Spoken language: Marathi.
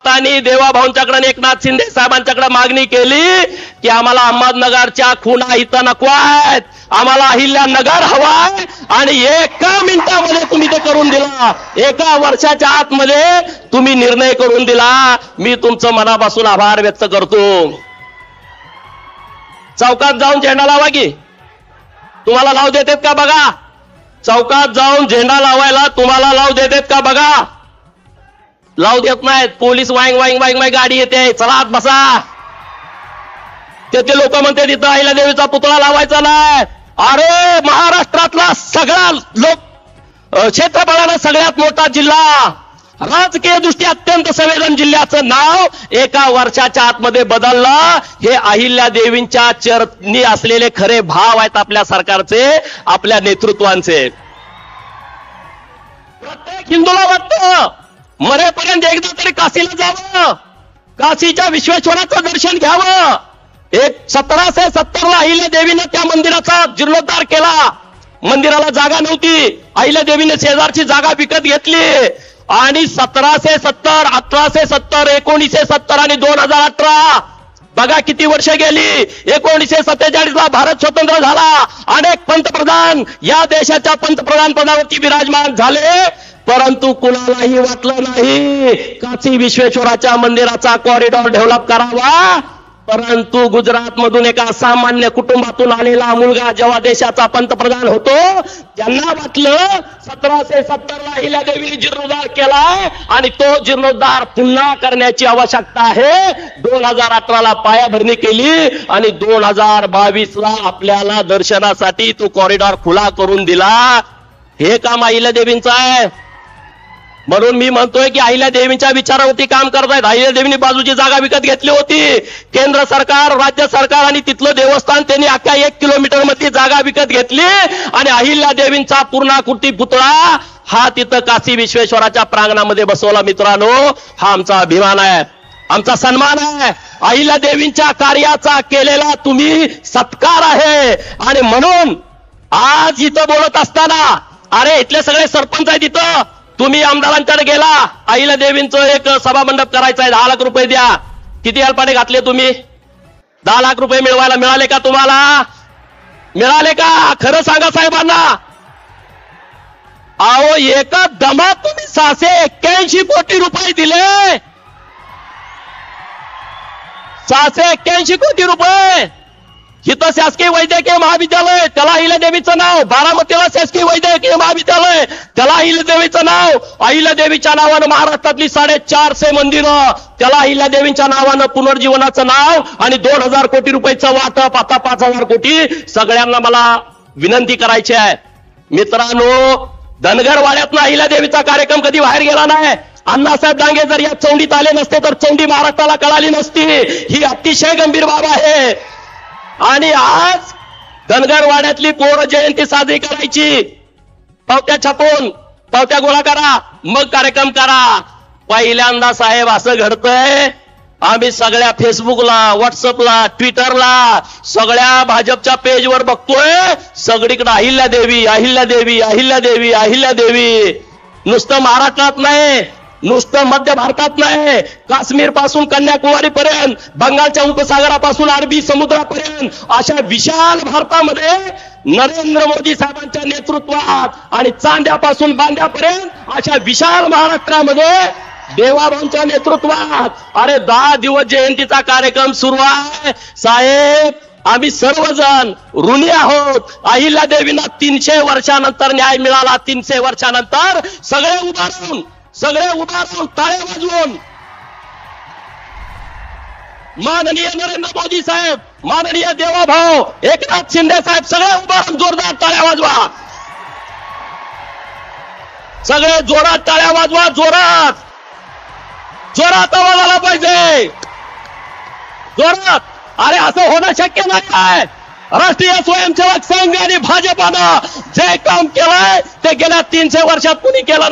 भक्तांनी देवाभाऊंच्याकडे आणि एकनाथ शिंदे साहेबांच्याकडे मागणी केली की आम्हाला अहमदनगरच्या खुणा इथं नको आहेत, आम्हाला अहिल्यानगर हवाय, आणि एका मिनिटामध्ये तुम्ही ते करून दिला, एका वर्षाच्या आतमध्ये तुम्ही निर्णय करून दिला. मी तुमचं मनापासून आभार व्यक्त करतो. चौकात जाऊन झेंडा लावा की तुम्हाला लाव देतात का बघा. चौकात जाऊन झेंडा लावायला तुम्हाला लाव देतात का बघा. लाव देत नाहीत. पोलीस वाईंग वाईंग वाईंग वाईंग गाडी येते, चला आत बसा. ते लोक म्हणते तिथं अहिल्यादेवीचा पुतळा लावायचा नाही. अरे महाराष्ट्रातला सगळा क्षेत्रफळानं सगळ्यात मोठा जिल्हा, राजकीय दृष्ट्या अत्यंत संवेदन जिल्ह्याचं नाव एका वर्षाच्या आतमध्ये बदललं. हे अहिल्यादेवींच्या चरणी असलेले खरे भाव आहेत आपल्या सरकारचे, आपल्या नेतृत्वांचे. प्रत्येक हिंदूला वाटतं मरेपर्यंत एकदा तरी काशीला जावं, काशीच्या विश्वेश्वराचं दर्शन घ्यावं. 1770 ला अहिल्यादेवीनं त्या मंदिराचा जीर्णोद्धार केला. मंदिराला जागा नव्हती, अहिल्यादेवीने शेजारची जागा विकत घेतली आणि 1770, 1870, 1970 आणि 2018 बघा किती वर्ष गेली. 1947 ला भारत स्वतंत्र झाला. अनेक पंतप्रधान या देशाच्या पंतप्रधान पदावरती विराजमान झाले, परंतु कुणालाही वाटलं नाही काशी विश्वेश्वराच्या मंदिराचा कॉरिडॉर डेव्हलप करावा. परंतु गुजरात मधून एका असामान्य कुटुंबातून आलेला मुलगा जेव्हा देशाचा पंतप्रधान होतो, त्यांना वाटलं 1770 ला अहिल्यादेवीने जीर्णोद्धार केलाय आणि तो जीर्णोद्धार पुन्हा करण्याची आवश्यकता आहे. 2018 ला पायाभरणी केली आणि 2022 ला आपल्याला दर्शनासाठी तो कॉरिडॉर खुला करून दिला. हे काम अहिल्यादेवींचं आहे. म्हणून मी म्हणतोय की अहिल्यादेवींच्या विचारावरती काम करतायत. अहिल्यादेवींनी बाजूची जागा विकत घेतली होती. केंद्र सरकार, राज्य सरकार आणि तिथलं देवस्थान त्यांनी अख्ख्या 1 किलोमीटर मध्ये जागा विकत घेतली आणि अहिल्यादेवींचा पूर्णाकृती पुतळा हा तिथं काशी विश्वेश्वराच्या प्रांगणामध्ये बसवला. मित्रांनो, हा आमचा अभिमान आहे, आमचा सन्मान आहे. अहिल्यादेवींच्या कार्याचा केलेला तुम्ही सत्कार आहे. आणि म्हणून आज इथं बोलत असताना, अरे इथले सगळे सरपंच आहेत इथं, तुम्ही आमदारांकडे गेला, अहिल्यादेवींचं एक सभामंडप करायचं आहे, 10 लाख रुपये द्या. किती अल्पाने घातले तुम्ही? 10 लाख रुपये मिळवायला मिळाले का तुम्हाला? मिळाले का? खरं सांगा साहेबांना. अहो एका दमात तुम्ही 681 कोटी रुपये दिले. 681 कोटी रुपये. इथं शासकीय वैद्यकीय महाविद्यालय, त्याला अहिल्यादेवीचं नाव. बारामतीला शासकीय वैद्यकीय महाविद्यालय, त्याला अहिल्यादेवीचं नाव. अहिल्यादेवीच्या नावानं महाराष्ट्रातली 450 मंदिरं, त्याला अहिल्यादेवींच्या नावानं पुनर्जीवनाचं नाव. आणि 2000 कोटी रुपयाचं वाटप, आता 5000 कोटी. सगळ्यांना मला विनंती करायची आहे, मित्रांनो, धनगरवाड्यातनं अहिल्यादेवीचा कार्यक्रम कधी बाहेर गेला नाही. अण्णासाहेब डांगे जर या चौंडीत आले नसते तर चौंडी महाराष्ट्राला कळाली नसती. ही अतिशय गंभीर बाब आहे. आणि आज धनगरवाड्यातली पोर जयंती साजरी करायची, पावत्या छापून पावत्या गोळा करा, मग कार्यक्रम करा. पहिल्यांदा साहेब असं घडतंय, आम्ही सगळ्या फेसबुकला, व्हॉट्सअपला, ट्विटरला, सगळ्या भाजपच्या पेजवर बघतोय, सगळीकडे अहिल्यादेवी अहिल्यादेवी अहिल्यादेवी अहिल्यादेवी. नुसतं महाराष्ट्रात नाही, नुसतं मध्य भारतात नाही, काश्मीर पासून कन्याकुमारी पर्यंत, बंगालच्या उपसागरापासून अरबी समुद्रापर्यंत, अशा विशाल भारतामध्ये नरेंद्र मोदी साहेबांच्या नेतृत्वात आणि चांद्यापासून बांद्यापर्यंत अशा विशाल महाराष्ट्रामध्ये देवाभाऊंच्या नेतृत्वात अरे 10 दिवस जयंतीचा कार्यक्रम सुरू आहे. साहेब, आम्ही सर्वजण ऋणी आहोत. अहिल्यादेवींना 300 वर्षानंतर न्याय मिळाला. 300 वर्षानंतर सगळे उभारून टाळ्या वाजवून माननीय नरेंद्र मोदी साहेब, माननीय देवाभाऊ, एकनाथ शिंदे साहेब, सगळे उभारून जोरदार टाळ्या वाजवा. सगळे जोरात टाळ्या वाजवा. जोरात आवाज आला पाहिजे, जोरात. अरे असं होणं शक्य नाही आहे. राष्ट्रीय स्वयंसेवक संघ आणि भाजपानं जे काम केलंय ते गेल्या 300 वर्षात कुणी केलं